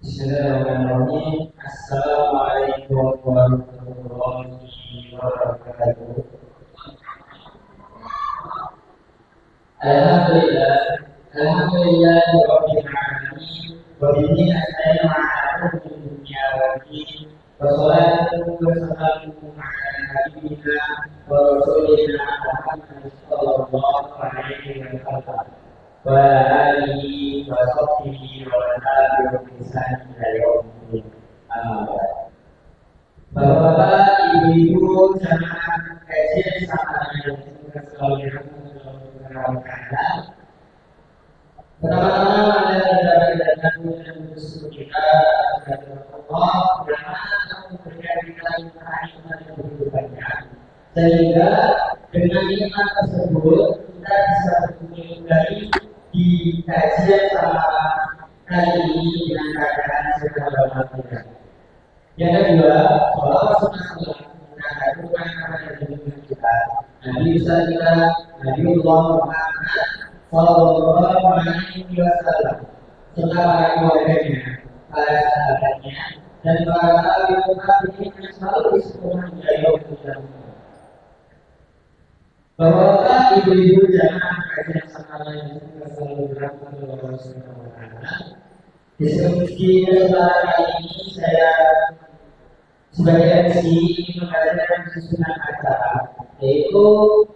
Bismillahirrahmanirrahim. Assalamualaikum warahmatullahi wabarakatuh. Alhamdulillah, alhamdulillah rabbil alamin. Wa bihi nasta'inu ala umuri dunya waddin. Wassalatu wassalamu ala nabiyyina wa rasulina Muhammad sallallahu alaihi wasallam. Wa alihi wa sahbihi wa tabi'in bi ihsan ila yaumil amal. Bapak-bapak, ibu-ibu, jamaah kajian sama yang sekalian, pertama-tama adalah dan musuh kita adalah Allah yang memberikan kita nikmat yang begitu banyak, sehingga dengan nikmat tersebut kita bisa menghindari di kajian sama kali ini dengan keadaan segala macam. Yang kedua, bahwa sunnah mengatakan kepada diri kita, Nabi besar kita, Nabiullah Muhammad Sallallahu Alaihi Wasallam, serta para keluarganya, para sahabatnya, dan para tabi'in yang selalu disempurnakan hingga yaumil qiyamah. Bapak, ibu-ibu, jamaah kajian sekalian yang selalu berangkat kepada Allah Subhanahu Wa Taala. Di kesempatan kali ini saya sebagai MC mengadakan susunan acara, yaitu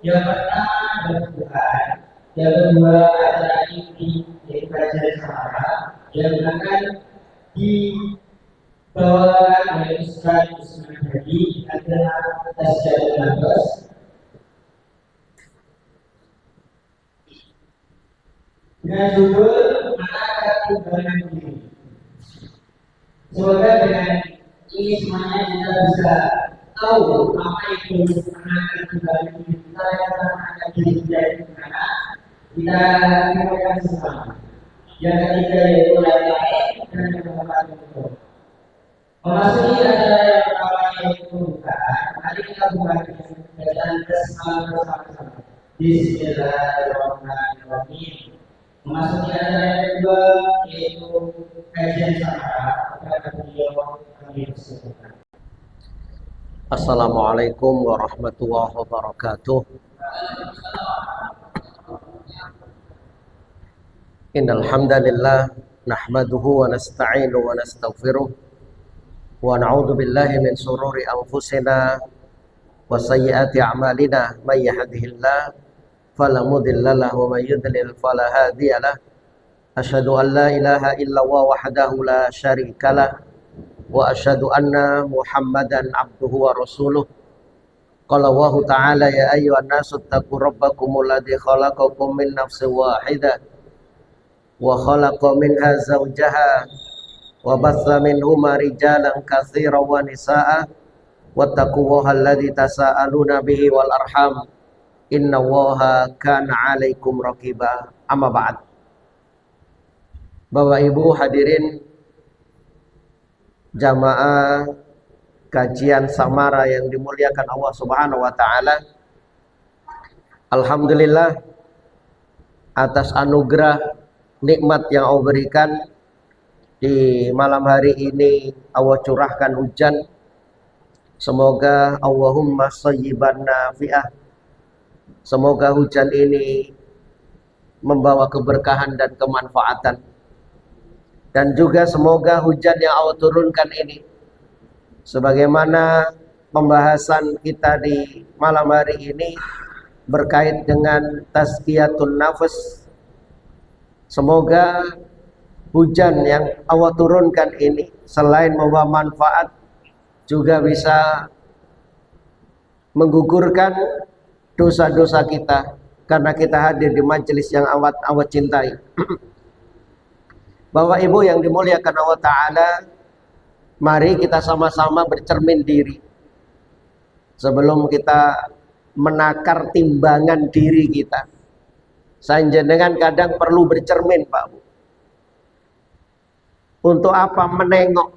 yang pertama adalah Tuhan, yang kedua adalah inti yaitu kajian samara, yang akan dibawakan oleh Ustaz Usman Hadi adalah Tasjidul Nafas. Dengan judul Anak Tunggangan Diri. Semoga dengan ini semuanya kita bisa tahu apa itu anak tunggangan diri kita yang anak diri kita itu karena kita lakukan bersama. Yang ketiga yaitu lain-lain dan yang keempat itu. Memasuki acara yang pertama yaitu pembukaan. Mari kita buka dengan bersama-sama. Bismillahirrahmanirrahim. Memasuki acara yang kedua yaitu kajian samara kepada beliau kami persilakan. Assalamualaikum warahmatullahi wabarakatuh. Innal hamdalillah nahmaduhu wa nasta'inu wa nastaghfiruh wa na'udzu billahi min shururi anfusina wa sayyiati a'malina may yahdihillahu fala mudilla lahu wa may yudlil fala hadiya lahu. Asyhadu an la ilaha illallah wahdahu la syarikalah wa asyhadu anna Muhammadan abduhu wa rasuluh. Qala Allahu ta'ala ya ayyuhan nasu taqu rabbakumul ladzi khalaqakum min nafsin wahidah wa khalaqa minha zawjaha wa batha minhuma rijalan katsiran wa nisaa'a wattaqullaha alladzi tasaaluna bihi wal arham innallaha kana 'alaikum raqiba. Amma ba'd. Bapak Ibu hadirin jamaah kajian samara yang dimuliakan Allah Subhanahu wa taala. Alhamdulillah atas anugerah nikmat yang Allah berikan di malam hari ini. Allah curahkan hujan. Semoga Allahumma shayyiban nafi'ah. Semoga hujan ini membawa keberkahan dan kemanfaatan. Dan juga semoga hujan yang Allah turunkan ini, sebagaimana pembahasan kita di malam hari ini berkait dengan tazkiyatun nafas, semoga hujan yang Allah turunkan ini selain membawa manfaat juga bisa menggugurkan dosa-dosa kita karena kita hadir di majelis yang awat cintai. Bapak Ibu yang dimuliakan Allah Ta'ala, mari kita sama-sama bercermin diri sebelum kita menakar timbangan diri kita. Sanjenengan kadang perlu bercermin, Pak Bu. Untuk apa? Menengok.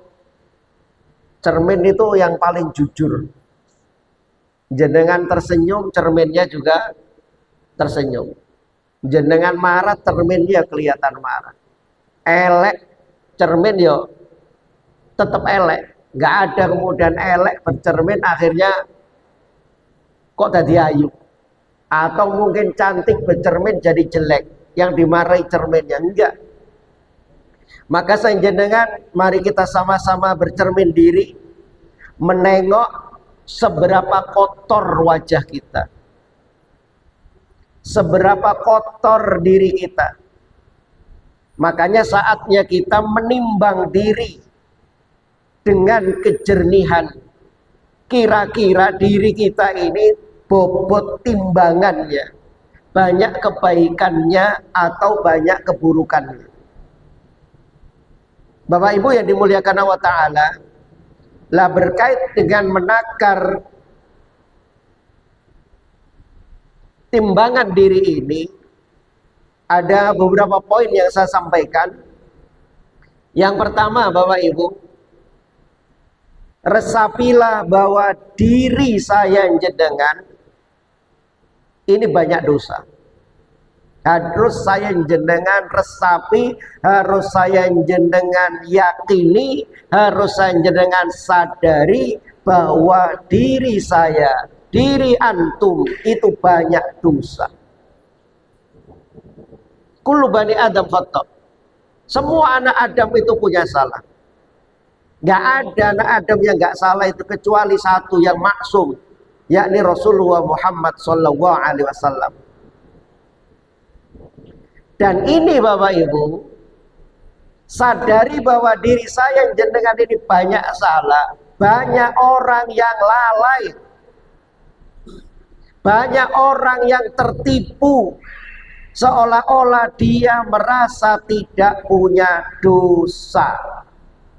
Cermin itu yang paling jujur. Jenengan tersenyum, cerminnya juga tersenyum. Jenengan marah, cerminnya kelihatan marah. Elek, cermin yo tetap elek. Nggak ada kemudian elek bercermin akhirnya kok tadi ayu. Atau mungkin cantik bercermin jadi jelek, yang dimarahi cerminnya. Enggak. Maka jenengan mari kita sama-sama bercermin diri, menengok seberapa kotor wajah kita, seberapa kotor diri kita. Makanya saatnya kita menimbang diri dengan kejernihan. Kira-kira diri kita ini bobot timbangannya, banyak kebaikannya atau banyak keburukannya. Bapak Ibu yang dimuliakan Allah Ta'ala, lah berkait dengan menakar timbangan diri ini, ada beberapa poin yang saya sampaikan. Yang pertama, Bapak Ibu, resapilah bahwa diri saya jenengan ini banyak dosa. Harus saya jenengan resapi, harus saya jenengan yakini, harus saya jenengan sadari bahwa diri saya, diri antum itu banyak dosa. Kullu bani Adam khata'. Semua anak Adam itu punya salah. Gak ada anak Adam yang gak salah itu kecuali satu yang maksum, yakni Rasulullah Muhammad sallallahu alaihi wasallam. Dan ini Bapak Ibu, sadari bahwa diri saya jenengan ini banyak salah, banyak orang yang lalai, banyak orang yang tertipu, seolah-olah dia merasa tidak punya dosa.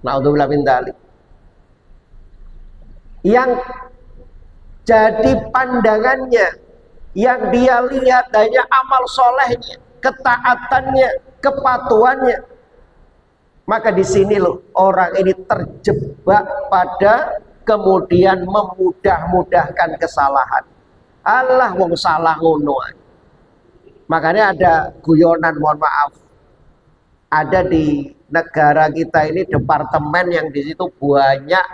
Na'udzubillah min dzalik. Yang jadi pandangannya, yang dia lihat hanya amal solehnya, ketaatannya, kepatuhannya. Maka di sini loh orang ini terjebak pada kemudian memudah-mudahkan kesalahan. Allah wong salah ngono. Makanya ada guyonan, mohon maaf, ada di negara kita ini departemen yang di situ banyak,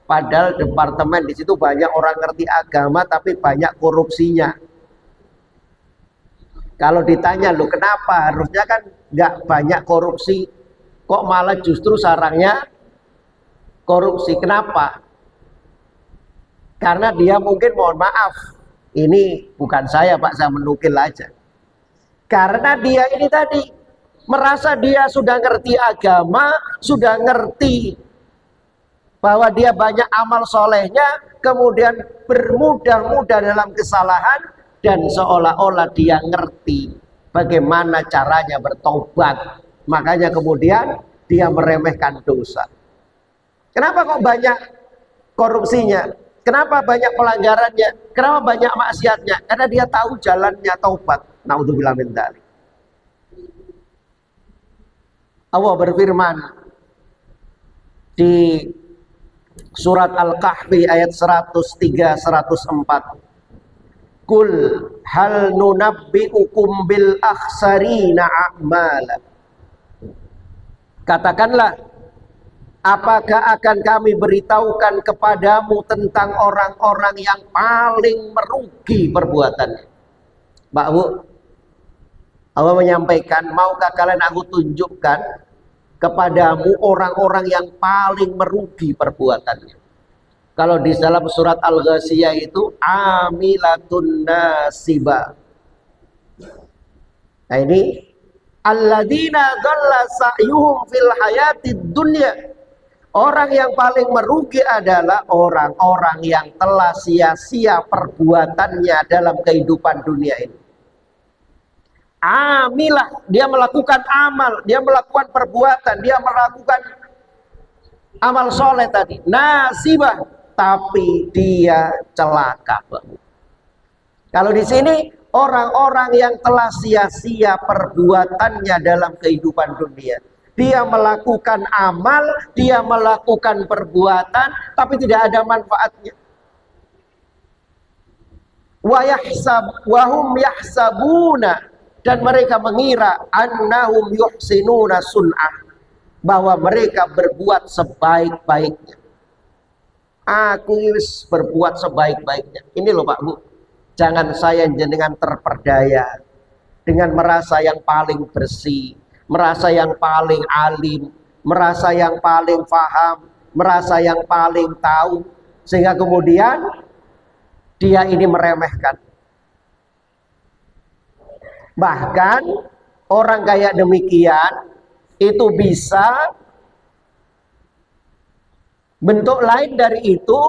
padahal departemen di situ banyak orang ngerti agama tapi banyak korupsinya. Kalau ditanya loh kenapa, harusnya kan nggak banyak korupsi, kok malah justru sarangnya korupsi. Kenapa? Karena dia mungkin, mohon maaf, ini bukan saya Pak, saya menukil aja. Karena dia ini tadi merasa dia sudah ngerti agama, sudah ngerti bahwa dia banyak amal solehnya, kemudian bermudah-mudah dalam kesalahan, dan seolah-olah dia ngerti bagaimana caranya bertobat. Makanya kemudian dia meremehkan dosa. Kenapa kok banyak korupsinya? Kenapa banyak pelanggarannya? Kenapa banyak maksiatnya? Karena dia tahu jalannya taubat. Na'udzubillah min dzalik. Allah berfirman di surat Al-Kahfi ayat 103-104. Kul hal nunabbi'ukum bil akhsarina a'mala. Katakanlah, apakah akan kami beritahukan kepadamu tentang orang-orang yang paling merugi perbuatannya? Mbak Bu, Allah menyampaikan, maukah kalian aku tunjukkan kepadamu orang-orang yang paling merugi perbuatannya? Kalau di dalam surat Al-Ghasyiyah itu amilatun nasibah. Nah ini alladzina dhalla sa'yuhum fil hayatid dunya. Orang yang paling merugi adalah orang-orang yang telah sia-sia perbuatannya dalam kehidupan dunia ini. Amilah, dia melakukan amal, dia melakukan perbuatan, dia melakukan amal soleh tadi. Nasibah, tapi dia celaka. Kalau di sini orang-orang yang telah sia-sia perbuatannya dalam kehidupan dunia. Dia melakukan amal, dia melakukan perbuatan, tapi tidak ada manfaatnya. Wahum yahsabuna, dan mereka mengira annahum yuhsinuna sun'ah, bahwa mereka berbuat sebaik-baiknya. Aku berbuat sebaik-baiknya. Ini loh Pak Bu, jangan saya jenengan terperdaya dengan merasa yang paling bersih, merasa yang paling alim, merasa yang paling paham, merasa yang paling tahu, sehingga kemudian dia ini meremehkan. Bahkan orang kayak demikian itu bisa, bentuk lain dari itu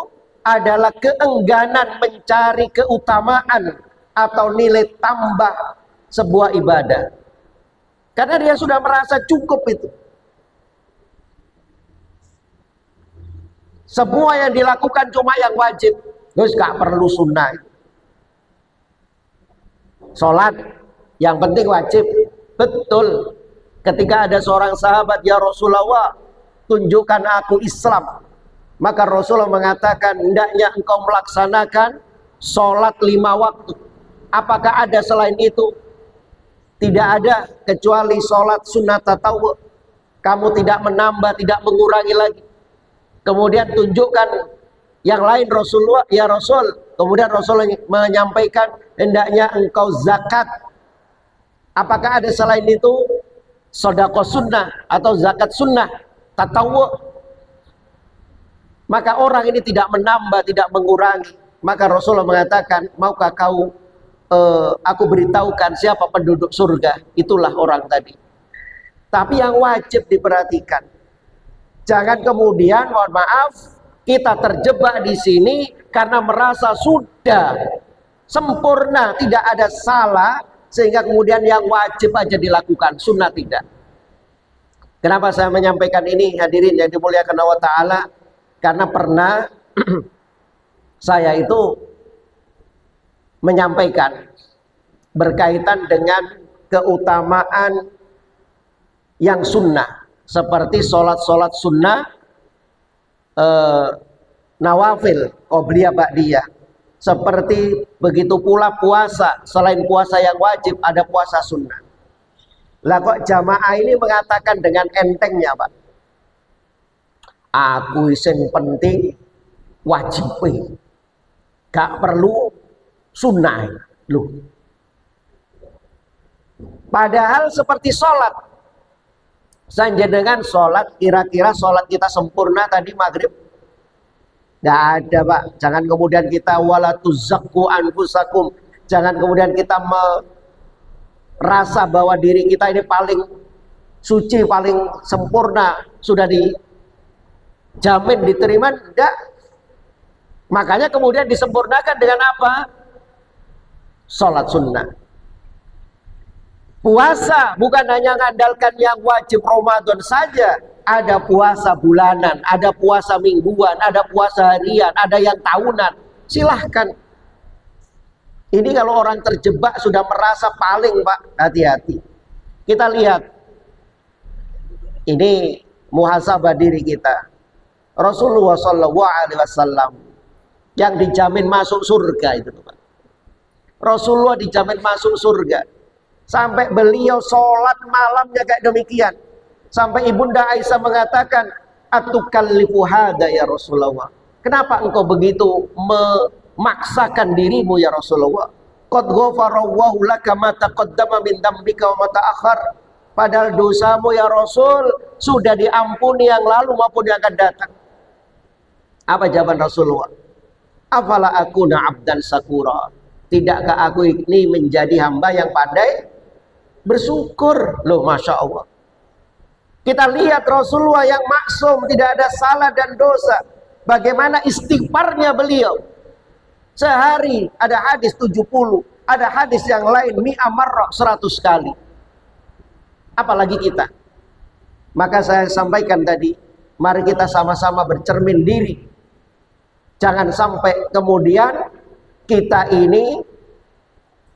adalah keengganan mencari keutamaan atau nilai tambah sebuah ibadah, karena dia sudah merasa cukup itu. Semua yang dilakukan cuma yang wajib, terus gak perlu sunnah. Sholat yang penting wajib, betul. Ketika ada seorang sahabat, ya Rasulullah, tunjukkan aku Islam. Maka Rasulullah mengatakan, hendaknya engkau melaksanakan sholat 5 waktu. Apakah ada selain itu? Tidak ada, kecuali sholat sunnah tatawwu. Kamu tidak menambah, tidak mengurangi lagi. Kemudian tunjukkan yang lain Rasulullah, ya Rasul. Kemudian Rasulullah menyampaikan, hendaknya engkau zakat. Apakah ada selain itu? Sedekah sunnah atau zakat sunnah tatawwu. Maka orang ini tidak menambah, tidak mengurangi. Maka Rasulullah mengatakan, maukah kau aku beritahukan siapa penduduk surga? Itulah orang tadi. Tapi yang wajib diperhatikan, jangan kemudian, mohon maaf, kita terjebak di sini karena merasa sudah sempurna, tidak ada salah, sehingga kemudian yang wajib aja dilakukan, sunnah tidak. Kenapa saya menyampaikan ini, hadirin yang dimuliakan Allah Ta'ala? Karena pernah saya itu menyampaikan berkaitan dengan keutamaan yang sunnah, seperti sholat-sholat sunnah, nawafil, qobliyah, ba'diyah. Seperti begitu pula puasa, selain puasa yang wajib ada puasa sunnah. Lah kok jamaah ini mengatakan dengan entengnya, Pak, aku yang penting wajib, gak perlu sunnah. Loh, padahal seperti sholat, saja dengan sholat, kira-kira sholat kita sempurna tadi maghrib? Gak ada, Pak. Jangan kemudian kita wala tuzakku anfusakum, jangan kemudian kita merasa bahwa diri kita ini paling suci, paling sempurna, sudah dijamin diterima. Tidak. Makanya kemudian disempurnakan dengan apa? Sholat sunnah. Puasa bukan hanya mengandalkan yang wajib Ramadan saja, ada puasa bulanan, ada puasa mingguan, ada puasa harian, ada yang tahunan. Silahkan. Ini kalau orang terjebak sudah merasa paling, Pak, hati-hati. Kita lihat, ini muhasabah diri kita. Rasulullah SAW yang dijamin masuk surga itu, Pak. Rasulullah dijamin masuk surga. Sampai beliau sholat malamnya kayak demikian. Sampai Ibunda Aisyah mengatakan, atukallifu hada ya Rasulullah. Kenapa engkau begitu memaksakan dirimu ya Rasulullah? Qad ghafarallahu laka ma taqaddama min dzambika wa ma ta'akhkhar. Padahal dosamu ya Rasul sudah diampuni yang lalu maupun yang akan datang. Apa jawaban Rasulullah? Afala akuna abdan sakura. Tidakkah aku ini menjadi hamba yang pandai bersyukur? Loh, Masya Allah. Kita lihat Rasulullah yang maksum, tidak ada salah dan dosa. Bagaimana istighfarnya beliau. Sehari ada hadis 70, ada hadis yang lain mi'a marrah 100 kali. Apalagi kita. Maka saya sampaikan tadi, mari kita sama-sama bercermin diri. Jangan sampai kemudian kita ini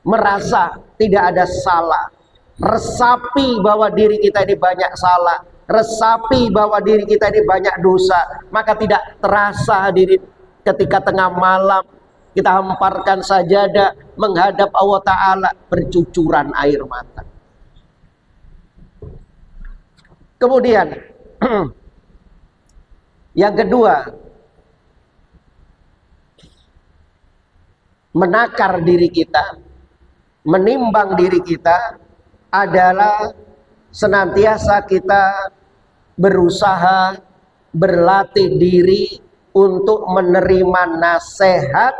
merasa tidak ada salah, resapi bahwa diri kita ini banyak salah, resapi bahwa diri kita ini banyak dosa, maka tidak terasa diri ketika tengah malam kita hamparkan sajadah menghadap Allah Ta'ala, bercucuran air mata. Kemudian Yang kedua, menakar diri kita, menimbang diri kita adalah senantiasa kita berusaha berlatih diri untuk menerima nasihat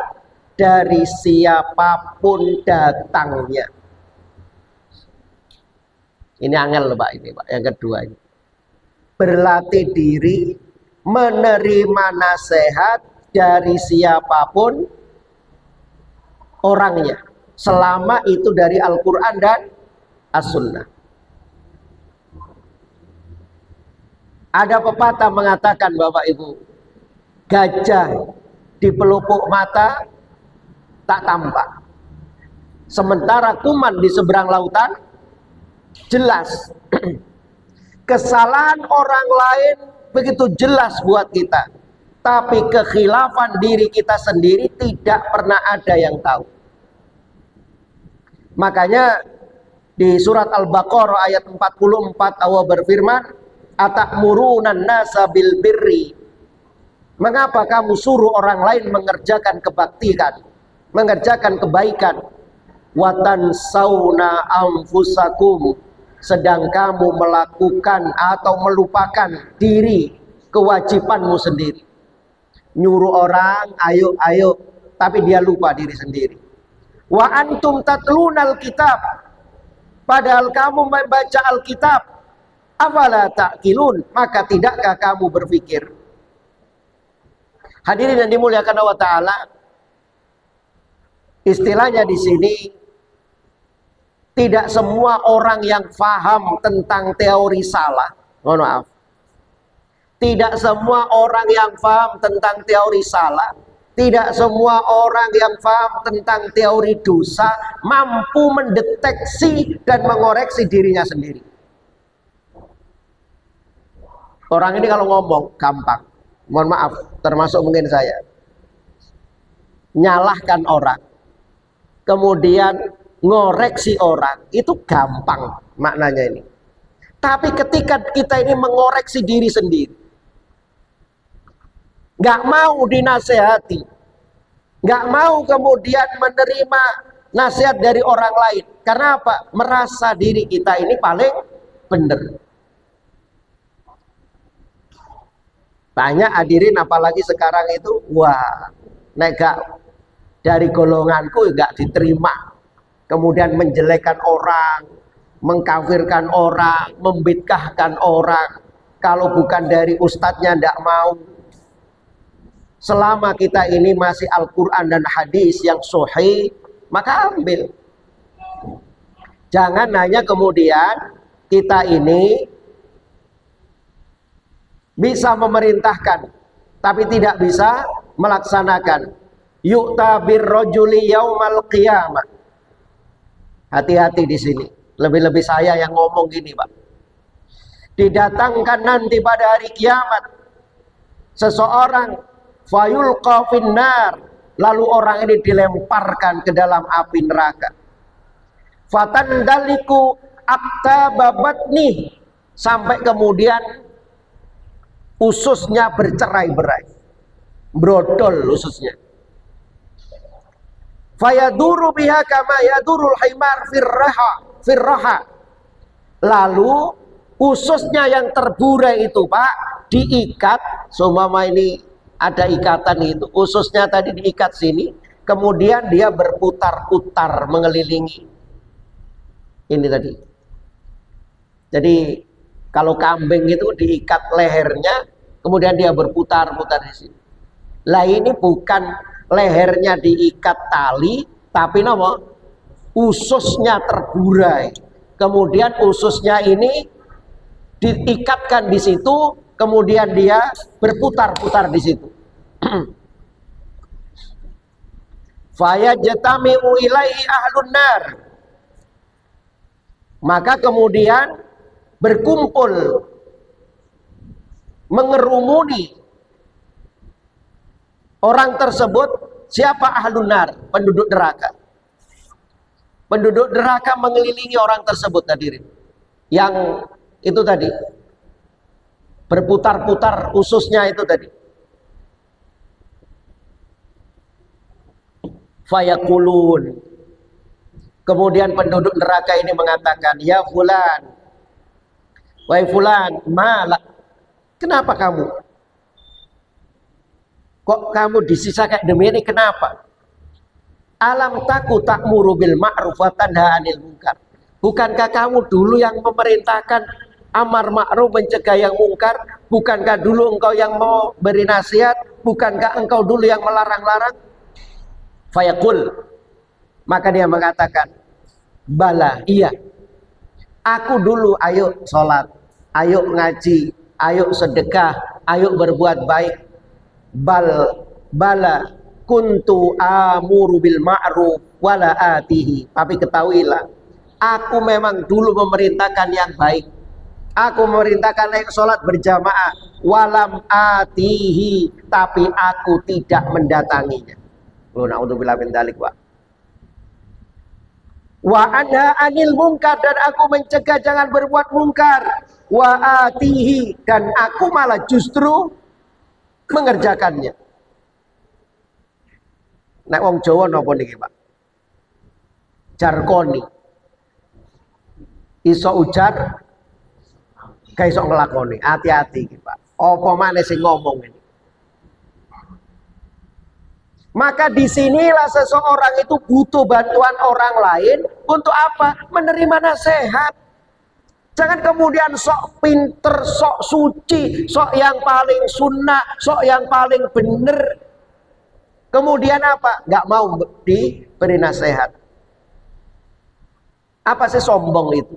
dari siapapun datangnya. Ini angel Pak, ini Pak, yang kedua ini. Berlatih diri menerima nasihat dari siapapun orangnya, selama itu dari Al-Quran dan As-Sunnah. Ada pepatah mengatakan Bapak Ibu, gajah di pelupuk mata tak tampak, sementara kuman di seberang lautan jelas. Kesalahan orang lain begitu jelas buat kita, tapi kekhilafan diri kita sendiri tidak pernah ada yang tahu. Makanya di surat Al-Baqarah ayat 44 Allah berfirman, atakmurunan nasa bil birri. Mengapa kamu suruh orang lain mengerjakan kebaktian, mengerjakan kebaikan, watan sauna anfusakum, sedang kamu melakukan atau melupakan diri, kewajibanmu sendiri. Nyuruh orang ayo ayo, tapi dia lupa diri sendiri. Wa antum tatlunal kitab, padahal kamu membaca Alkitab. Afala ta'qilun, maka tidakkah kamu berpikir? Hadirin yang dimuliakan Allah Ta'ala, istilahnya di sini, tidak semua orang yang faham tentang teori salah, mohon maaf, tidak semua orang yang faham tentang teori salah, tidak semua orang yang faham tentang teori dosa mampu mendeteksi dan mengoreksi dirinya sendiri. Orang ini kalau ngomong gampang, mohon maaf, termasuk mungkin saya, nyalahkan orang, kemudian ngoreksi orang, itu gampang maknanya ini. Tapi ketika kita ini mengoreksi diri sendiri, nggak mau dinasehati, nggak mau kemudian menerima nasihat dari orang lain, karena apa? Merasa diri kita ini paling benar. Banyak hadirin, apalagi sekarang itu, wah, nek gak dari golonganku gak diterima, kemudian menjelekkan orang, mengkafirkan orang, membid'ahkan orang, kalau bukan dari ustadznya ndak mau. Selama kita ini masih Al-Quran dan hadis yang sahih, maka ambil. Jangan hanya kemudian kita ini bisa memerintahkan tapi tidak bisa melaksanakan. Yu'ta birrajuli yaumal qiyamah. Hati-hati di sini. Lebih-lebih saya yang ngomong gini, Pak. Didatangkan nanti pada hari kiamat seseorang, fayulqa finnar, lalu orang ini dilemparkan ke dalam api neraka. Fatandaliku aktababatnih, sampai kemudian ususnya bercerai-berai, brodol ususnya. Fayaduru biha kama yadurul himar firraha. Lalu ususnya yang terburai itu, Pak, diikat, seumpama ini ada ikatan itu, ususnya tadi diikat sini, kemudian dia berputar-putar mengelilingi ini tadi. Jadi kalau kambing itu diikat lehernya, kemudian dia berputar-putar di sini. Lah ini bukan lehernya diikat tali, tapi nama ususnya terburai. Kemudian ususnya ini diikatkan di situ, kemudian dia berputar-putar di situ. Fayajtami'u ilaihi ahlun nar. Maka kemudian berkumpul, mengerumuni orang tersebut. Siapa ahlun nar? Penduduk neraka. Penduduk neraka mengelilingi orang tersebut, hadirin. Yang itu tadi, berputar-putar ususnya itu tadi. Fayaqulun, kemudian penduduk neraka ini mengatakan, ya fulan, wahai fulan, malak, kenapa kamu? Kok kamu disisa kayak demikian, kenapa? Alam taku ta'muru bil ma'ruf wa tanha 'anil munkar. Bukankah kamu dulu yang memerintahkan amar ma'ruf mencegah yang mungkar? Bukankah dulu engkau yang mau beri nasihat? Bukankah engkau dulu yang melarang-larang? Fayaqul, maka dia mengatakan, bala, iya. Aku dulu ayo sholat, ayo ngaji, ayo sedekah, ayo berbuat baik. Bala kuntu amuru bil ma'ruf wala atihi. Tapi ketahuilah, aku memang dulu memerintahkan yang baik. Aku memerintahkan naik sholat berjamaah, walam atihi, tapi aku tidak mendatanginya. Na'udzubillah min dzalik wa anha 'anil munkar, dan aku mencegah jangan berbuat mungkar, wa atihi, dan aku malah justru mengerjakannya. Nek wong Jawa napa niki, Pak? Jarkoni. Iso ujar, gak iso nglakoni. Hati-hati iki, Pak. Apa maneh sing ngomong ini? Maka disinilah seseorang itu butuh bantuan orang lain untuk apa? Menerima nasihat. Jangan kemudian sok pinter, sok suci, sok yang paling sunnah, sok yang paling bener. Kemudian apa? Gak mau diberi nasihat. Apa sih sombong itu?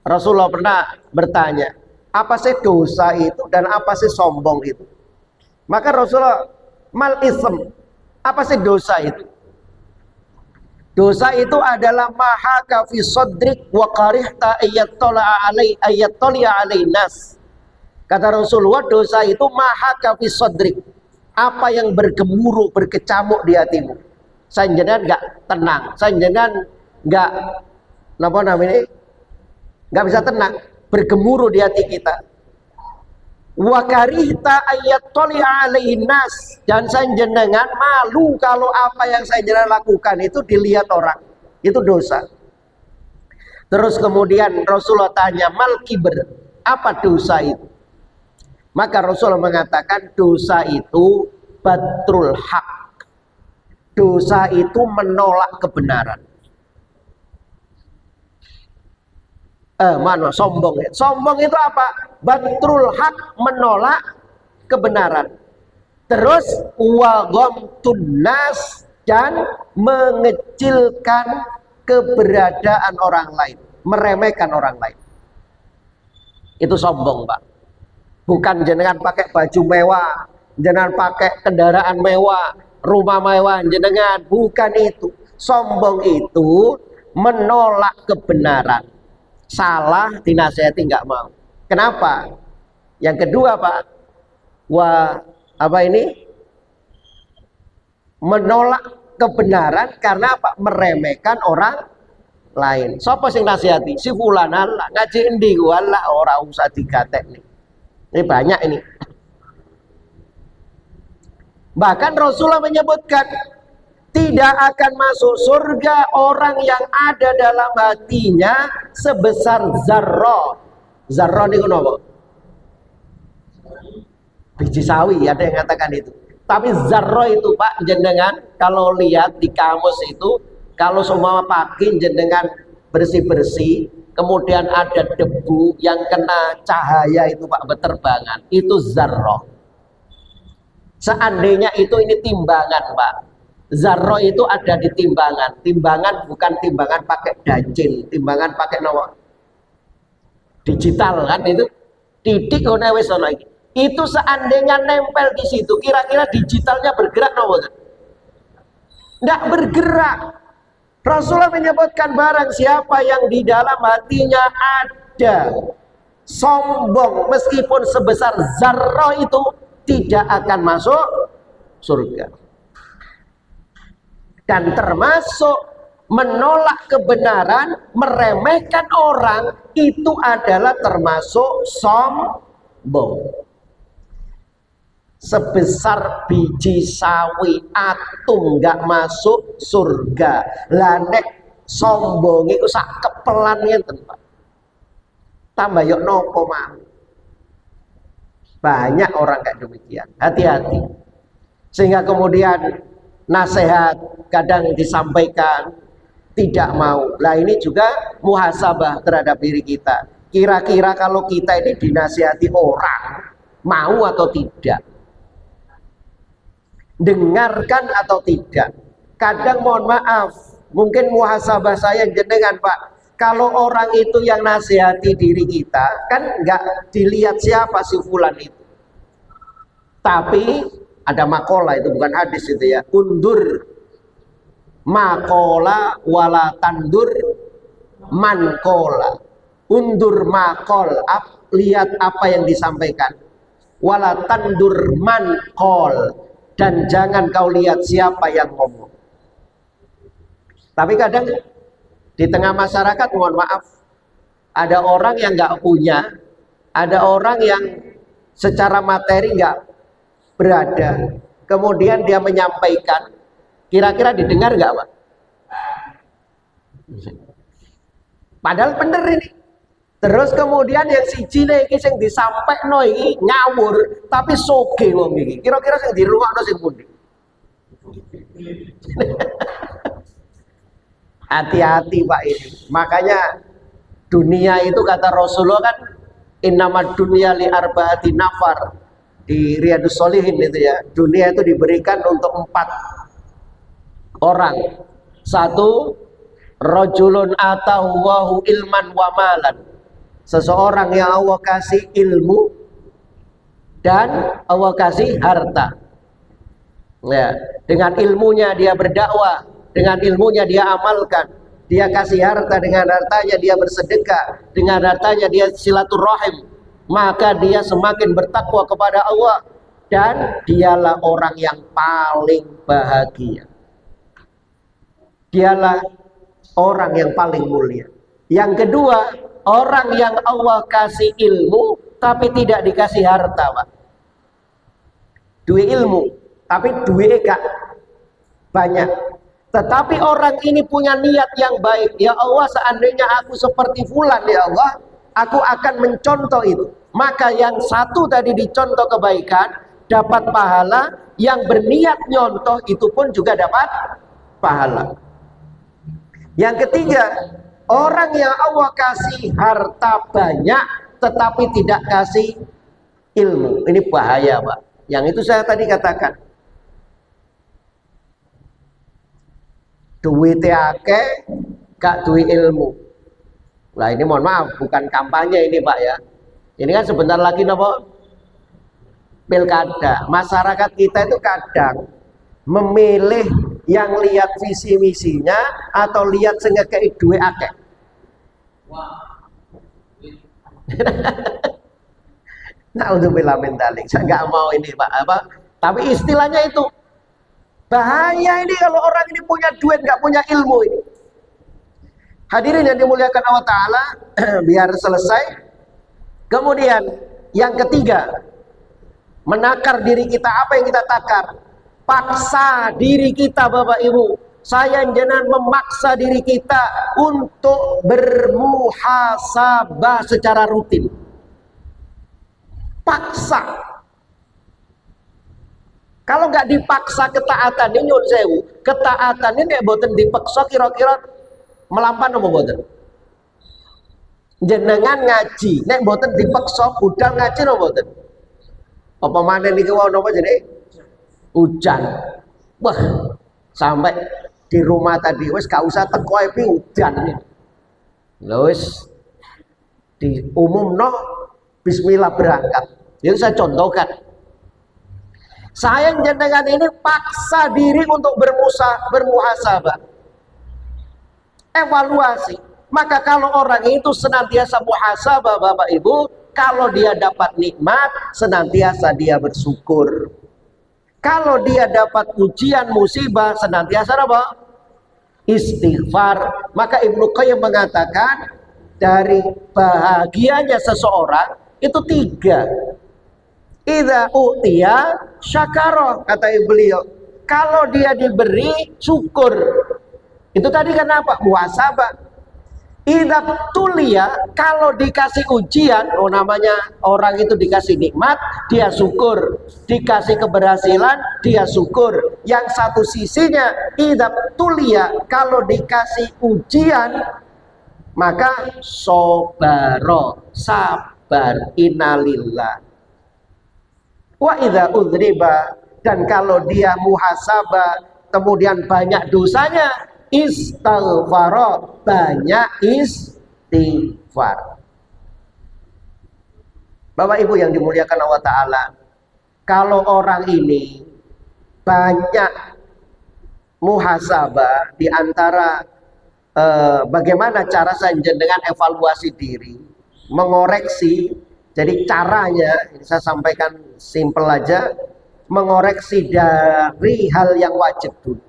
Rasulullah pernah bertanya, apa sih dosa itu dan apa sih sombong itu? Maka Rasulullah, mal ism, apa sih dosa itu? Dosa itu adalah mahaka fi sadrik wa karihta ayyattali'a alai nas. Kata Rasulullah, dosa itu mahaka fi sadrik, apa yang bergemuruh, berkecamuk di hatimu. Sanjenengan enggak tenang, sanjenengan enggak napa namanya? Enggak bisa tenang, bergemuruh di hati kita. Wa karihta ayyattali'a alaihin nas, dan sanjenengan malu kalau apa yang sanjenengan lakukan itu dilihat orang. Itu dosa. Terus kemudian Rasulullah tanya, mal kibr, apa dosa itu? Maka Rasulullah mengatakan dosa itu batrul haq. Dosa itu menolak kebenaran. Sombong. Sombong itu apa? Batrul haq, menolak kebenaran. Terus wa ghamtun nas, dan mengecilkan keberadaan orang lain, meremehkan orang lain. Itu sombong, Pak. Bukan jenengan pakai baju mewah, jenengan pakai kendaraan mewah, rumah mewah jenengan, bukan itu. Sombong itu menolak kebenaran. Salah dinasihati nggak mau. Kenapa? Yang kedua, Pak, menolak kebenaran karena apa? Meremehkan orang lain. Sopo sing nasihati? Si fulan, Allah ngaji endi wala ora usah digatek nih. Ini banyak ini. Bahkan Rasulullah menyebutkan tidak akan masuk surga orang yang ada dalam hatinya sebesar zarrah. Zarrah niku napa? Biji sawi, ada yang mengatakan itu. Tapi zarrah itu, Pak, jenengan kalau lihat di kamus itu, kalau semua pagi jenengan bersih-bersih, kemudian ada debu yang kena cahaya itu, Pak, berterbangan, itu zarrah. Seandainya itu ini timbangan, Pak. Zarrah itu ada di timbangan. Timbangan bukan timbangan pakai dacil, timbangan pakai nomor digital kan itu. Titik ngono wis ono iki. Itu seandainya nempel di situ, kira-kira digitalnya bergerak nomor? Enggak bergerak. Rasulullah menyebutkan barang siapa yang di dalam hatinya ada sombong meskipun sebesar zarrah itu tidak akan masuk surga. Dan termasuk menolak kebenaran, meremehkan orang, itu adalah termasuk sombong. Sebesar biji sawi atom nggak masuk surga. Lah nek sombong iku sak kepelan ngenten, Pak. Tambah yok nopo mah. Banyak orang kayak demikian. Hati-hati. Sehingga kemudian nasihat kadang disampaikan tidak mau. Lah ini juga muhasabah terhadap diri kita. Kira-kira kalau kita ini dinasihati orang, mau atau tidak? Dengarkan atau tidak? Kadang mohon maaf, mungkin muhasabah saya jenengan, Pak. Kalau orang itu yang nasihati diri kita, kan nggak dilihat siapa si fulan itu. Tapi ada makola, itu bukan hadis itu ya. Undur makola wala tandur mankola. Undur makol, lihat apa yang disampaikan. Wala tandur mankol. Dan jangan kau lihat siapa yang ngomong. Tapi kadang di tengah masyarakat, mohon maaf, ada orang yang nggak punya, ada orang yang secara materi nggak berada, kemudian dia menyampaikan, kira-kira didengar nggak, Pak? Padahal bener ini. Terus kemudian yang siji iki sing disampaikno iki ngawur tapi soge wong iki. Kira-kira sing dirungokno sing pundi? Hati-hati Pak ini. Makanya dunia itu kata Rasulullah kan innamad dunya li arbaati nafar. Di Riyadhus Shalihin itu ya. Dunia itu diberikan untuk 4 orang. 1, rajulun atahu wahu ilman wa malan. Seseorang yang Allah kasih ilmu dan Allah kasih harta. Ya, dengan ilmunya dia berdakwah, dengan ilmunya dia amalkan. Dia kasih harta, dengan hartanya dia bersedekah, dengan hartanya dia silaturahim. Maka dia semakin bertakwa kepada Allah dan dialah orang yang paling bahagia. Dialah orang yang paling mulia. Yang kedua, orang yang Allah kasih ilmu tapi tidak dikasih harta, Pak. Duit ilmu tapi duit gak banyak. Tetapi orang ini punya niat yang baik. Ya Allah, seandainya aku seperti fulan, ya Allah, aku akan mencontoh itu. Maka yang satu tadi dicontoh kebaikan dapat pahala, yang berniat nyontoh itu pun juga dapat pahala. Yang ketiga, orang yang Allah kasih harta banyak tetapi tidak kasih ilmu. Ini bahaya, Pak. Yang itu saya tadi katakan. Duitnya akeh, gak duit ilmu. Nah ini mohon maaf, bukan kampanye ini Pak ya. Ini kan sebentar lagi nopo pilkada. Masyarakat kita itu kadang memilih yang lihat visi misinya atau lihat sengekei duit akeh. Nah untuk bilamin dalik, saya nggak mau ini Pak apa. Tapi istilahnya itu bahaya ini kalau orang ini punya duit nggak punya ilmu ini. Hadirin yang dimuliakan Allah Ta'ala, biar selesai. Kemudian yang ketiga, menakar diri kita. Apa yang kita takar? Paksa diri kita Bapak Ibu. Saya jenengan memaksa diri kita untuk bermuhasabah secara rutin. Paksa. Kalau nggak dipaksa ketaatan ini nyun sewu, ketaatan ini boten dipaksa kira-kira melampan apa boten? Jenengan ngaji, nek boten dipaksa budal ngaji apa boten? Apa mana niki wau napa jenenge? Hujan. Wah, sampai di rumah tadi wis gak usah teko ae hujan. Lha wis diumumno bismillah berangkat. Yang saya contohkan. Saya jenengan ini paksa diri untuk bermuhasabah. Evaluasi. Maka kalau orang itu senantiasa muhasabah Bapak Ibu, kalau dia dapat nikmat, senantiasa dia bersyukur. Kalau dia dapat ujian musibah, senantiasa apa? Istighfar. Maka Ibnu Qayyim mengatakan dari bahagianya seseorang Itu tiga. Idza utiya syakara, kata beliau. Kalau dia diberi, syukur. Itu tadi kan apa? Muhasabah. Idza tulia, kalau dikasih ujian, oh namanya orang itu dikasih nikmat, dia syukur. Dikasih keberhasilan, dia syukur. Yang satu sisinya, idza tulia, kalau dikasih ujian, maka sobaro, sabar, innalillah. Wa idza udriba, dan kalau dia muhasabah, kemudian banyak dosanya, istighfar, banyak istighfar. Bapak Ibu yang dimuliakan Allah Ta'ala, kalau orang ini banyak muhasabah, di antara bagaimana cara saja dengan evaluasi diri, mengoreksi. Jadi caranya, ini saya sampaikan simple aja, mengoreksi dari hal yang wajib dulu.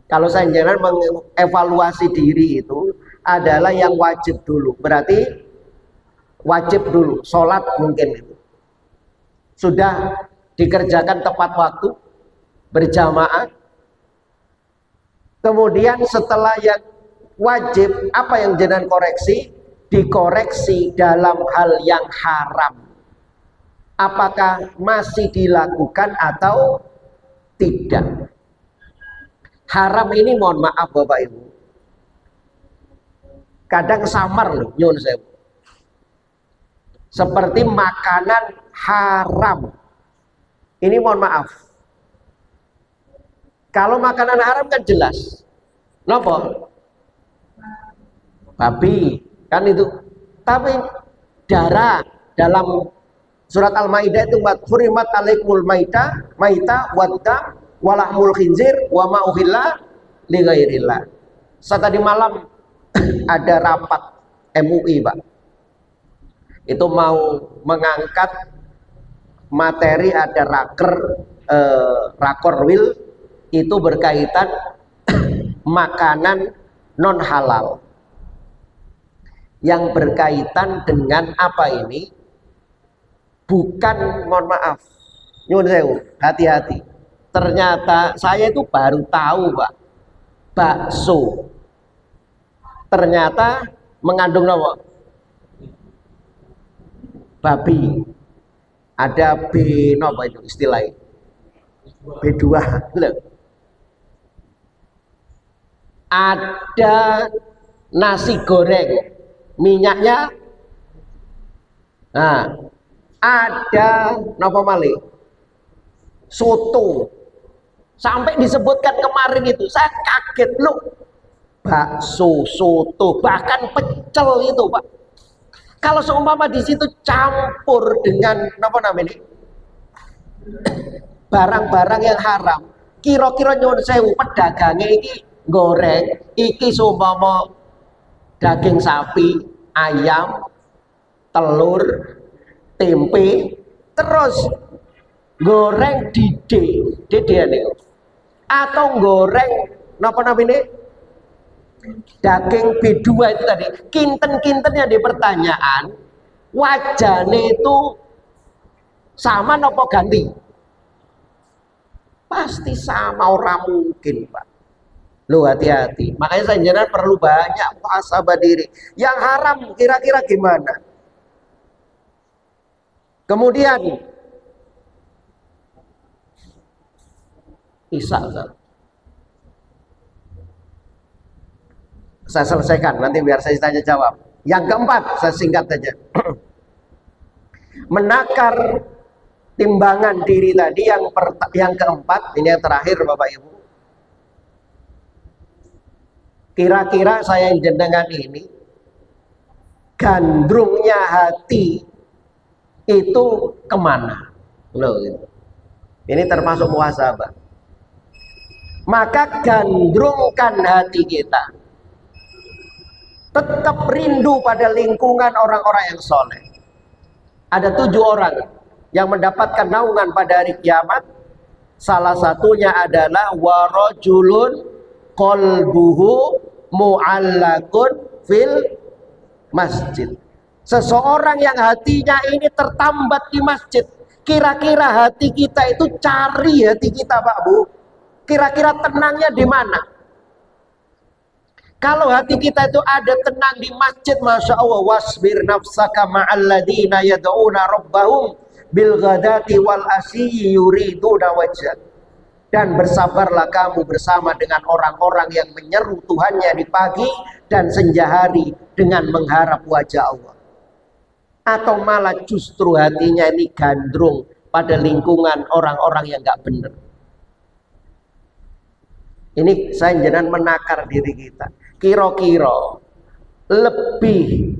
Kalau saya jangan mengevaluasi diri itu adalah yang wajib dulu. Berarti wajib dulu, sholat mungkin itu sudah dikerjakan tepat waktu, berjamaah. Kemudian setelah yang wajib, apa yang jangan koreksi? Dikoreksi dalam hal yang haram. Apakah masih dilakukan atau tidak? Haram ini mohon maaf Bapak Ibu, kadang samar loh, nyun sewu. Seperti makanan haram. Ini mohon maaf. Kalau makanan haram kan jelas. Nopo? Babi, kan itu. Tapi darah dalam surat Al-Maidah itu hurimat alaikumul maita wadda walahmul khinzir wa ma uhilla li ghairillah. Tadi malam ada rapat MUI, Pak. Itu mau mengangkat materi, ada rakorwil itu berkaitan makanan non halal. Yang berkaitan dengan apa ini? Bukan, mohon maaf, nyuwun sewu, hati-hati. Ternyata saya itu baru tahu, Pak, bakso ternyata mengandung apa? Babi. Ada B, apa itu istilahnya? B2 loh. Ada nasi goreng, minyaknya. Nah, ada napa malih? Soto. Sampai disebutkan kemarin itu, saya kaget loh. Bakso, soto, bahkan pecel itu, Pak. Kalau seumpama di situ campur dengan apa namanya? Barang-barang yang haram, kira-kira nyuwun sewu pedagangnya ini goreng, iki seumpama daging sapi, ayam, telur, tempe, terus goreng dede nih, atau goreng napa namanya daging B2 itu tadi, kinten-kintennya di pertanyaan, wajahnya itu sama nopo ganti? Pasti sama, orang mungkin, Pak. Lu hati-hati. Makanya saya jangan perlu banyak muhasabah diri. Yang haram kira-kira gimana? Kemudian saya selesaikan, nanti biar saya tanya jawab. Yang keempat, saya singkat saja. Menakar timbangan diri tadi, yang keempat, ini yang terakhir Bapak Ibu. Kira-kira saya yang jenengan ini, gandrungnya hati itu kemana? Loh, gitu. Ini termasuk muhasabah. Maka gandrungkan hati kita, tetap rindu pada lingkungan orang-orang yang soleh. Ada 7 orang yang mendapatkan naungan pada hari kiamat. Salah satunya adalah warajulun qalbuhu mu'allakun fil masjid. Seseorang yang hatinya ini tertambat di masjid, kira-kira hati kita itu, cari hati kita Pak Bu, kira-kira tenangnya di mana? Kalau hati kita itu ada tenang di masjid, Masya Allah, wasbir nafsaka ma'alladina yad'una rabbahum bil ghadati wal asyi yuriduna wajah. Dan bersabarlah kamu bersama dengan orang-orang yang menyeru Tuhannya di pagi dan senja hari dengan mengharap wajah Allah. Atau malah justru hatinya ini gandrung pada lingkungan orang-orang yang gak benar. Ini saya jangan menakar diri kita. Kira-kira lebih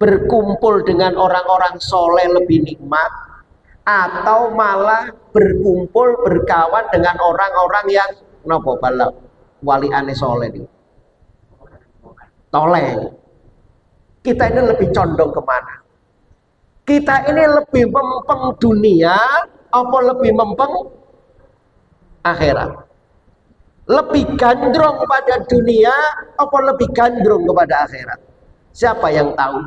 berkumpul dengan orang-orang soleh lebih nikmat, atau malah berkumpul berkawan dengan orang-orang yang nopo balap wali ane soleh nih toleh. Kita ini lebih condong kemana? Kita ini lebih mempeng dunia apa lebih mempeng akhirat? Lebih gandrung pada dunia apa lebih gandrung kepada akhirat? Siapa yang tahu?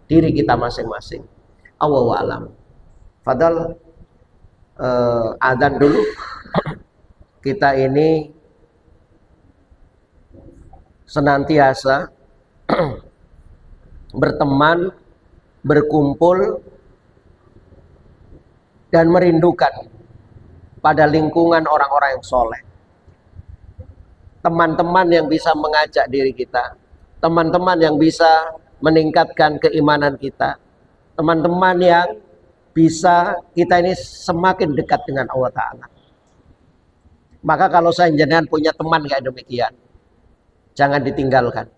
Diri kita masing-masing. Allahu a'lam. Fadal adzan dulu. Kita ini senantiasa berteman, berkumpul, dan merindukan pada lingkungan orang-orang yang soleh. Teman-teman yang bisa mengajak diri kita, teman-teman yang bisa meningkatkan keimanan kita, teman-teman yang bisa kita ini semakin dekat dengan Allah Ta'ala. Maka kalau saya jenengan punya teman kayak demikian, jangan ditinggalkan.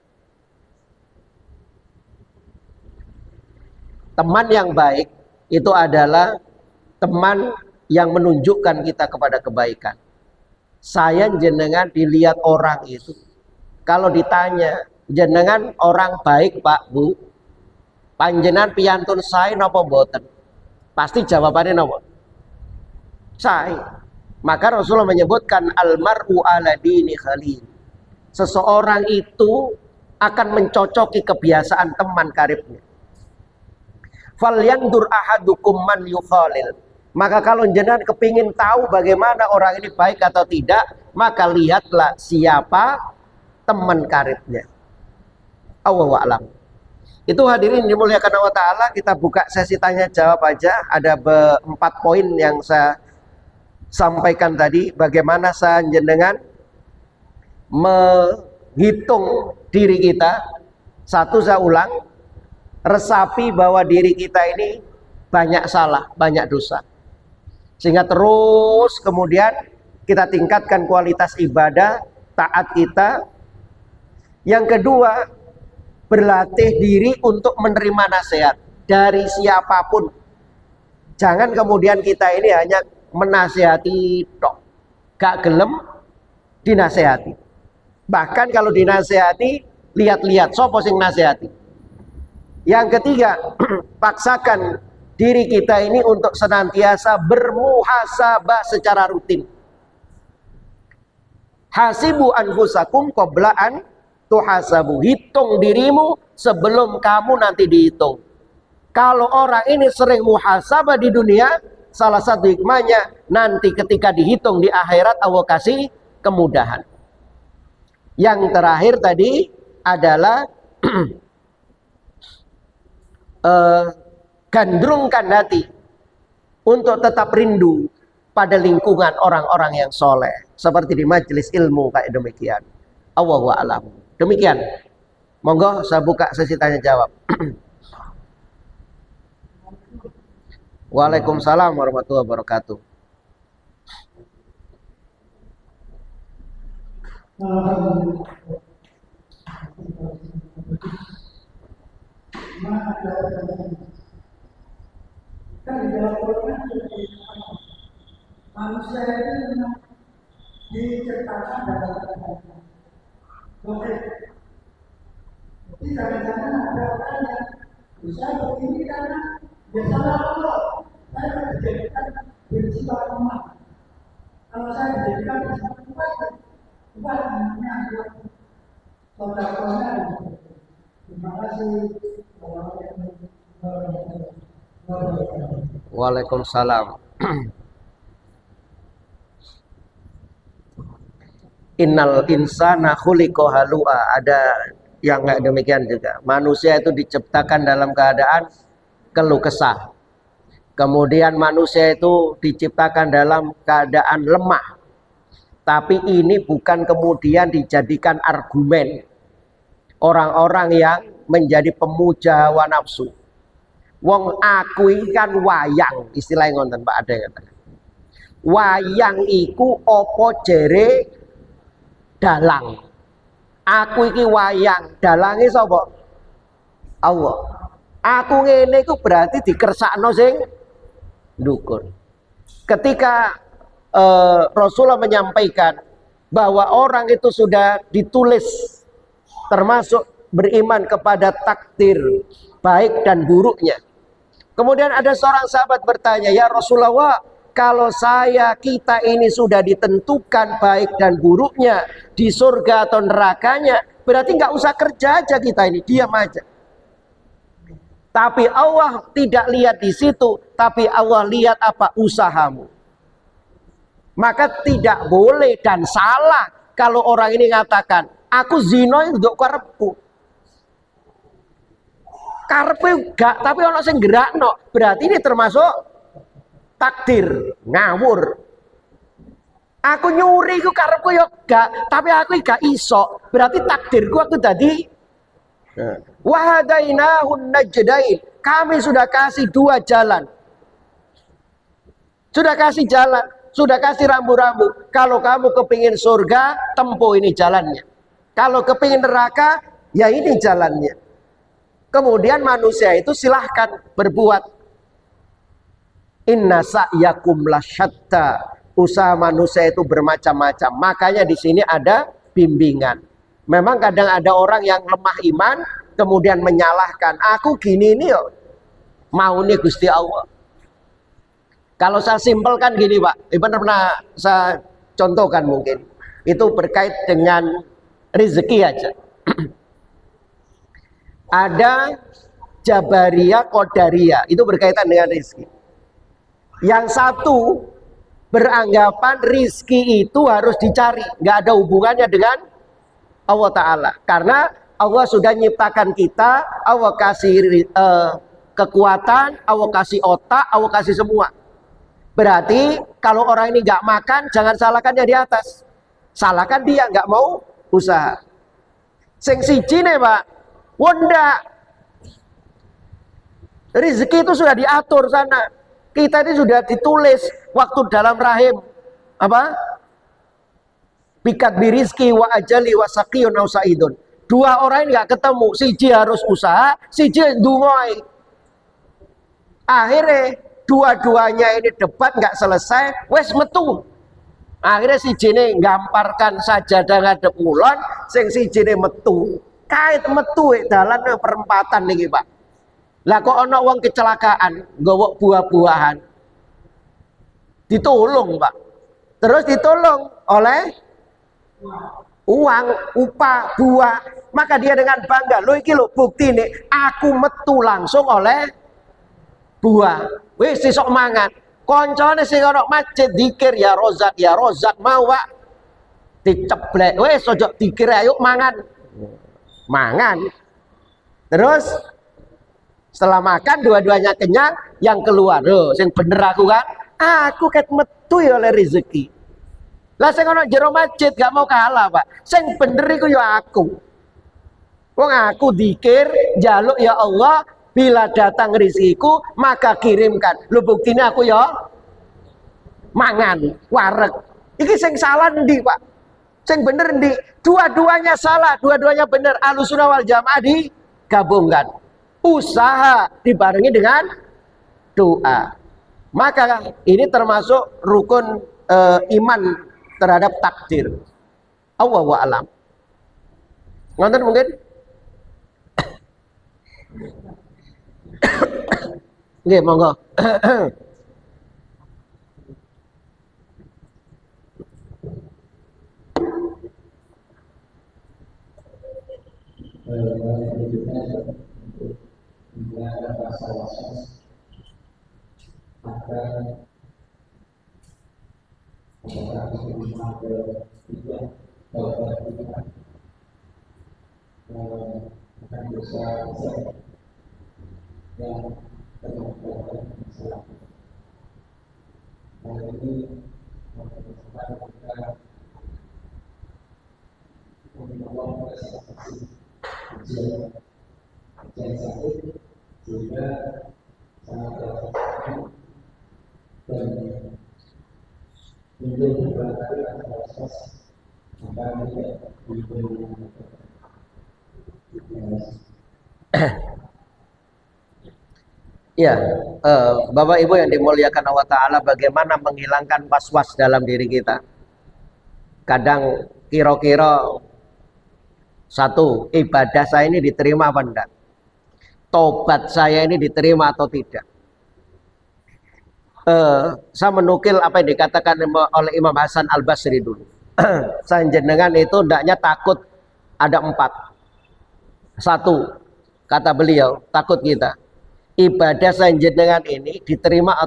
Teman yang baik itu adalah teman yang menunjukkan kita kepada kebaikan. Saya jenengan dilihat orang itu, kalau ditanya jenengan orang baik Pak Bu, panjenengan piyantun saya napa mboten? Pasti jawabannya napa? Saya. Maka Rasulullah menyebutkan almar'u ala dini khalil. Seseorang itu akan mencocoki kebiasaan teman karibnya. Falyandur ahadukum man yukhalil. Maka kalau jenengan kepingin tahu bagaimana orang ini baik atau tidak, maka lihatlah siapa teman karibnya. Allahu a'lam. Itu hadirin dimuliakan Allah Ta'ala, kita buka sesi tanya jawab aja. Ada 4 poin yang saya sampaikan tadi. Bagaimana saya jenengan menghitung diri kita. Satu, saya ulang, resapi bahwa diri kita ini banyak salah, banyak dosa. Sehingga terus kemudian kita tingkatkan kualitas ibadah, taat kita. Yang kedua, berlatih diri untuk menerima nasihat dari siapapun. Jangan kemudian kita ini hanya menasihati tok, gak gelem dinasihati. Bahkan kalau dinasihati, lihat-lihat sopo sing nasihati. Yang ketiga, paksakan diri kita ini untuk senantiasa bermuhasabah secara rutin. Hasibu anfusakum qabla an tuhasabu. Hitung dirimu sebelum kamu nanti dihitung. Kalau orang ini sering muhasabah di dunia, salah satu hikmahnya nanti ketika dihitung di akhirat Allah kasih kemudahan. Yang terakhir tadi adalah gandrungkan hati untuk tetap rindu pada lingkungan orang-orang yang soleh, seperti di majelis ilmu kayak demikian. Allahu a'lam. Demikian. Monggo saya buka sesi tanya jawab. Waalaikumsalam warahmatullahi wabarakatuh. Manusia itu memang diciptakan dalam keadaan konkret. Jadi jangan-jangan ada orang yang bisa begini karena biasa Allah. Saya dijadikan bersifat lemah. Kalau saya dijadikan bersifat kuat namanya adalah saudaranya. Terima kasih. Waalaikumsalam. Innal insana khuliqa halu'a. Ada yang nggak demikian juga. Manusia itu diciptakan dalam keadaan keluh kesah. Kemudian manusia itu diciptakan dalam keadaan lemah. Tapi ini bukan kemudian dijadikan argumen orang-orang yang menjadi pemuja hawa nafsu. Wong aku iki kan wayang, istilahnya ngonten Pak, ada yang katakan. Wayang iku opo jere dalang. Aku iki wayang, dalange sapa? Allah. Aku ngene iku berarti dikersakno sing ndukur. Ketika Rasulullah menyampaikan bahwa orang itu sudah ditulis termasuk beriman kepada takdir baik dan buruknya. Kemudian ada seorang sahabat bertanya, "Ya Rasulullah, kalau kita ini sudah ditentukan baik dan buruknya di surga atau nerakanya, berarti nggak usah kerja aja kita ini, diam aja." Tapi Allah tidak lihat di situ, tapi Allah lihat apa? Usahamu. Maka tidak boleh dan salah kalau orang ini mengatakan, aku zina untuk karepku. Karepe gak, tapi ono sing gerakno, berarti ini termasuk takdir, ngawur. Aku nyuri ku karepku yo gak, tapi aku gak iso, berarti takdirku aku tadi. Wahadainahun najdain, kami sudah kasih dua jalan. Sudah kasih jalan, sudah kasih rambu-rambu. Kalau kamu kepingin surga, tempuh ini jalannya. Kalau kepingin neraka, ya ini jalannya. Kemudian manusia itu silahkan berbuat. Inna sa'yakum lasyatta. Usaha manusia itu bermacam-macam. Makanya di sini ada bimbingan. Memang kadang ada orang yang lemah iman, kemudian menyalahkan. Aku gini nih, mau nih Gusti Allah. Kalau saya simpelkan gini Pak, pernah saya contohkan mungkin. Itu berkait dengan rezeki aja. Ada Jabariyah, Qadariyah, itu berkaitan dengan rezeki. Yang satu beranggapan rezeki itu harus dicari, nggak ada hubungannya dengan Allah Ta'ala. Karena Allah sudah nyiptakan kita, Allah kasih kekuatan, Allah kasih otak, Allah kasih semua. Berarti kalau orang ini nggak makan, jangan salahkan dia di atas. Salahkan dia nggak mau usaha. Sing siji nih Pak, wonda. Rezeki itu sudah diatur sana. Kita ini sudah ditulis waktu dalam rahim. Apa? Bikat birizki wa ajali wa saqiyun au sa'idun. Dua orang ini nggak ketemu. Siji harus usaha, siji ndungoi. Akhirnya dua-duanya ini debat nggak selesai, wes metu. Akhirnya si jene gamparkan sajadah ngadep ulon, sing si jene metu. Kait metu dalan perempatan niki Pak. Lah kok ana wong kecelakaan, nggawa buah-buahan. Ditolong Pak. Terus ditolong oleh uang, upah, buah. Maka dia dengan bangga, lho iki lho bukti nih, aku metu langsung oleh buah. Wis sesuk mangan. Koncone sing ana masjid zikir ya rozak mau Pak. Diceblek. Wis ojo dikir ayo mangan. Mangan. Terus setelah makan dua-duanya kenyang, yang keluar, loh, sing bener aku kan, aku ket metu ya oleh rezeki. Lah sing ana jero masjid gak mau kalah, Pak. Sing bener iku ya aku. Wong aku zikir, njaluk ya Allah, bila datang rezekiku maka kirimkan. Lho buktine aku ya mangan, wareg. Iki sing salah ndi, Pak? Sing bener ndi? Dua-duanya salah, dua-duanya bener. Ahlussunnah wal Jamaah digabungkan. Usaha dibarengi dengan doa. Maka ini termasuk rukun iman terhadap takdir. Allahu a'lam. Ngonten mungkin? Nggih, monggo. Ada masalah maka apakah kita ke tiga bahwa kita akan bisa yang terlalu masalah. Hal ini mempercepat kita untuk Allah presentasi ujian sakit sehingga sangat terasa dan muncul beberapa kali rasa maka tidak diberi. Ya, Bapak Ibu yang dimuliakan Allah Ta'ala, bagaimana menghilangkan was-was dalam diri kita. Kadang kira-kira satu, ibadah saya ini diterima apa enggak? Tobat saya ini diterima atau tidak? Saya menukil apa yang dikatakan oleh Imam Hasan Al-Basri dulu. Saya jenengan itu hendaknya takut ada 4. 1, kata beliau, takut kita. Ibadah saya jenengan ini diterima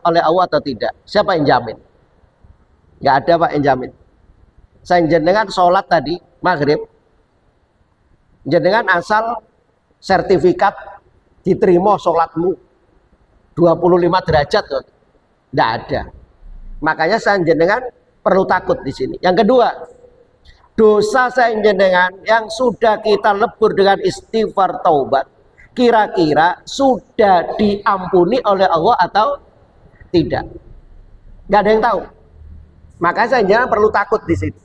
oleh Allah atau tidak? Siapa yang jamin? Nggak ada Pak yang jamin. Saya jenengan sholat tadi maghrib, jenengan asal sertifikat diterima sholatmu 25 derajat tuh, nggak ada. Makanya saya jenengan perlu takut di sini. Yang kedua, dosa saya jenengan yang sudah kita lebur dengan istighfar taubat, kira-kira sudah diampuni oleh Allah atau tidak? Nggak ada yang tahu. Makanya saya jangan perlu takut di situ.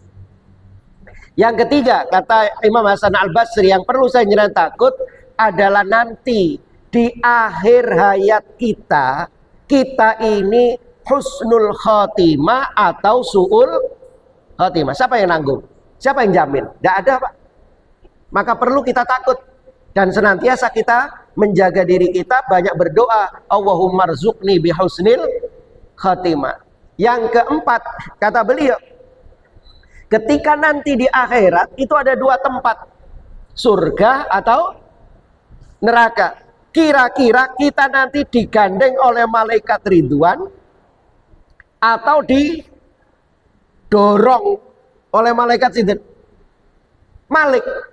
Yang ketiga, kata Imam Hasan Al-Basri, yang perlu saya jangan takut adalah nanti di akhir hayat kita, kita ini husnul khotimah atau su'ul khotimah. Siapa yang nanggung? Siapa yang jamin? Nggak ada Pak. Maka perlu kita takut. Dan senantiasa kita menjaga diri kita, banyak berdoa, Allahumma rzuqni bihusnil khatimah. Yang keempat, kata beliau, ketika nanti di akhirat itu ada 2 tempat, surga atau neraka. Kira-kira kita nanti digandeng oleh malaikat Ridwan atau didorong oleh malaikat Sidin Malik.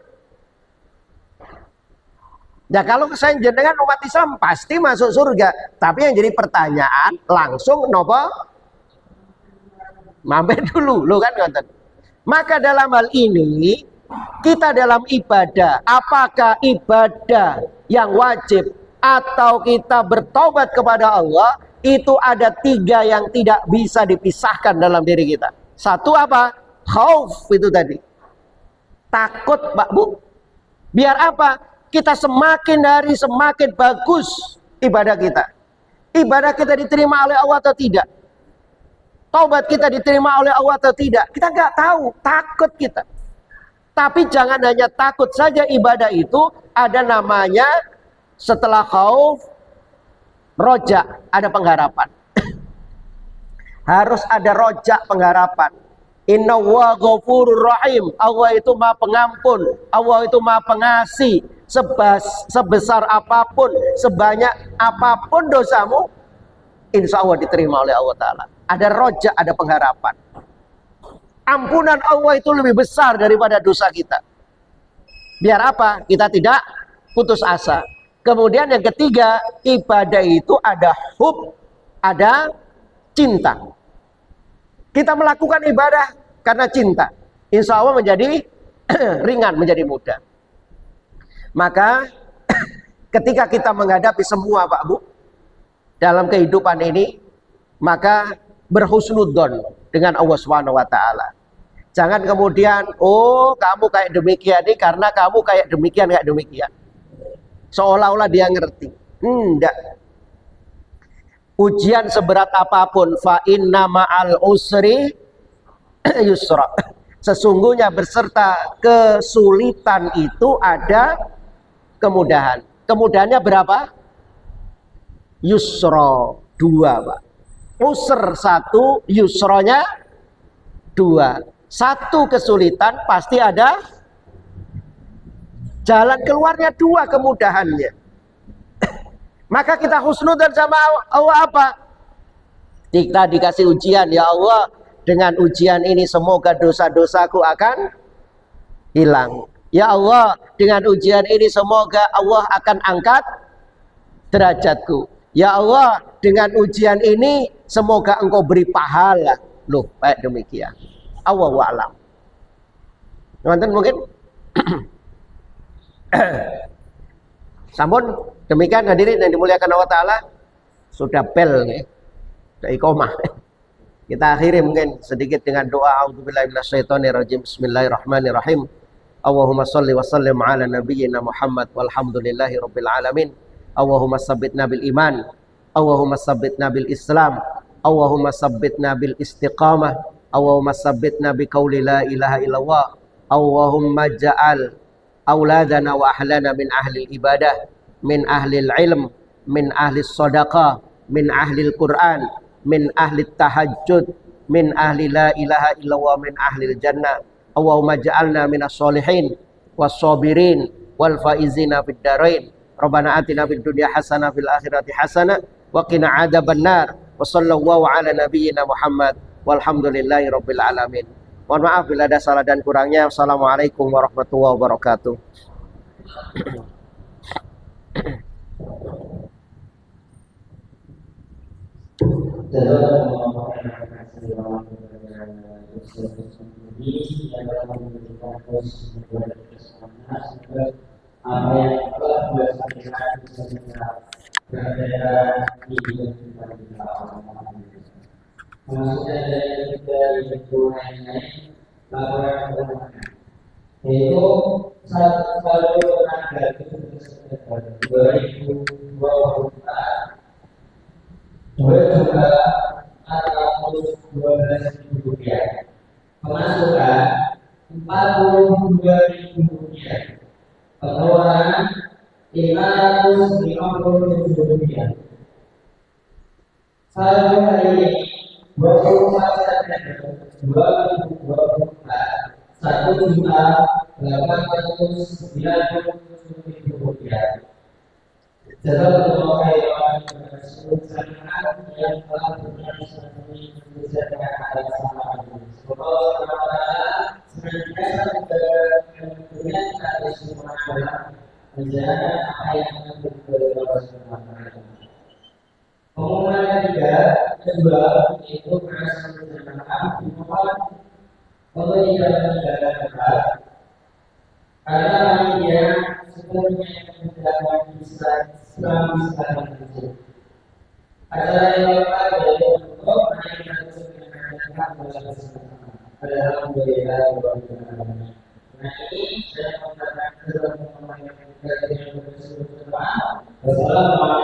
Ya kalau saya jenengan umat Islam pasti masuk surga. Tapi yang jadi pertanyaan langsung nopo? Mampir dulu, lo kan nonton. Maka dalam hal ini kita dalam ibadah, apakah ibadah yang wajib atau kita bertobat kepada Allah, itu ada 3 yang tidak bisa dipisahkan dalam diri kita. 1 apa? Khauf itu tadi. Takut Pak Bu. Biar apa? Kita semakin hari semakin bagus ibadah kita. Ibadah kita diterima oleh Allah atau tidak? Taubat kita diterima oleh Allah atau tidak? Kita nggak tahu, takut kita. Tapi jangan hanya takut saja, ibadah itu ada namanya setelah khauf, roja, ada pengharapan. Harus ada roja, pengharapan. Inna wa ghafurur rahim. Allah itu maha pengampun, Allah itu maha pengasih. Sebesar apapun, sebanyak apapun dosamu, insya Allah diterima oleh Allah Ta'ala. Ada roja, ada pengharapan. Ampunan Allah itu lebih besar daripada dosa kita. Biar apa? Kita tidak putus asa. Kemudian yang ketiga, ibadah itu ada hub, ada cinta. Kita melakukan ibadah karena cinta, insya Allah menjadi ringan, menjadi mudah. Maka ketika kita menghadapi semua Pak Bu dalam kehidupan ini, maka berhusnudzon dengan Allah Subhanahu wa taala. Jangan kemudian, oh kamu kayak demikian ini karena kamu kayak demikian. Seolah-olah dia ngerti. Enggak. Ujian seberat apapun, fa inna ma'al usri yusra. Sesungguhnya beserta kesulitan itu ada kemudahan. Kemudahannya berapa? Yusra 2 Pak. Usr 1, yusronya 2. 1 kesulitan pasti ada jalan keluarnya, 2 kemudahannya. Maka kita husnudzan sama Allah apa? Kita dikasih ujian, ya Allah, dengan ujian ini semoga dosa-dosaku akan hilang. Ya Allah, dengan ujian ini semoga Allah akan angkat derajatku. Ya Allah, dengan ujian ini semoga engkau beri pahala. Loh, baik demikian. Allahu a'lam. Teman-teman mungkin sampun demikian hadirin yang dimuliakan Allah Ta'ala. Sudah bel nih, sudah iqomah. Kita akhiri mungkin sedikit dengan doa a'udzubillahi minasyaitonirrajim. Bismillahirrahmanirrahim. Allahumma shalli wa sallim ala nabiyyina Muhammad walhamdulillahi rabbil alamin. Allahumma sabbitna bil iman, Allahumma sabbitna bil Islam, Allahumma sabbitna bil istiqamah, Allahumma sabbitna bi qauli la ilaha illallah. Allahumma ja'al auladana wa ahlana min ahli ibadah, min ahli ilm, min ahli sadaqah, min ahli Quran, min ahli tahajjud, min ahli la ilaha illallah, min ahli jannah. Allahumma ja'alna minas solihin was sabirin wal faizina fid darain. Rabbana atina fid dunya hasanah fil akhirati hasanah wa qina adzabannar. Wa sallallahu ala nabiyyina Muhammad walhamdulillahi rabbil alamin. Mohon maaf bila ada salah dan kurangnya. Assalamualaikum warahmatullahi wabarakatuh. Apa yang telah disampaikan bisa berada di maksudnya dari kita itu lain-lain laporan keuangan yaitu satu tenaga itu 2024 juga 412.000 rupiah, pemasukan 42.000 rupiah, pengeluaran 550.000 rupiah. Saldo hari ini 24 September 2024 1.890.000 rupiah. Jazakallahu khairan kepada seluruh jamaah yang telah berpartisipasi mengerjakan acara sama ini. Semoga Allah senantiasa memberikan kita semua dalam menjalankan apa yang akan Allah Subhanahu wa taala. Pengumuman kedua yaitu perasaan jamaah dimohon untuk tidak meninggalkan tempat karena panitia sebelumnya menjalankan bisa masjid. Acara yang lepas dari untuk menaikkan kesulitan bersama. Alhamdulillah. Nah ini saya mengatakan kepada teman-teman yang berada di dalam. Wassalamualaikum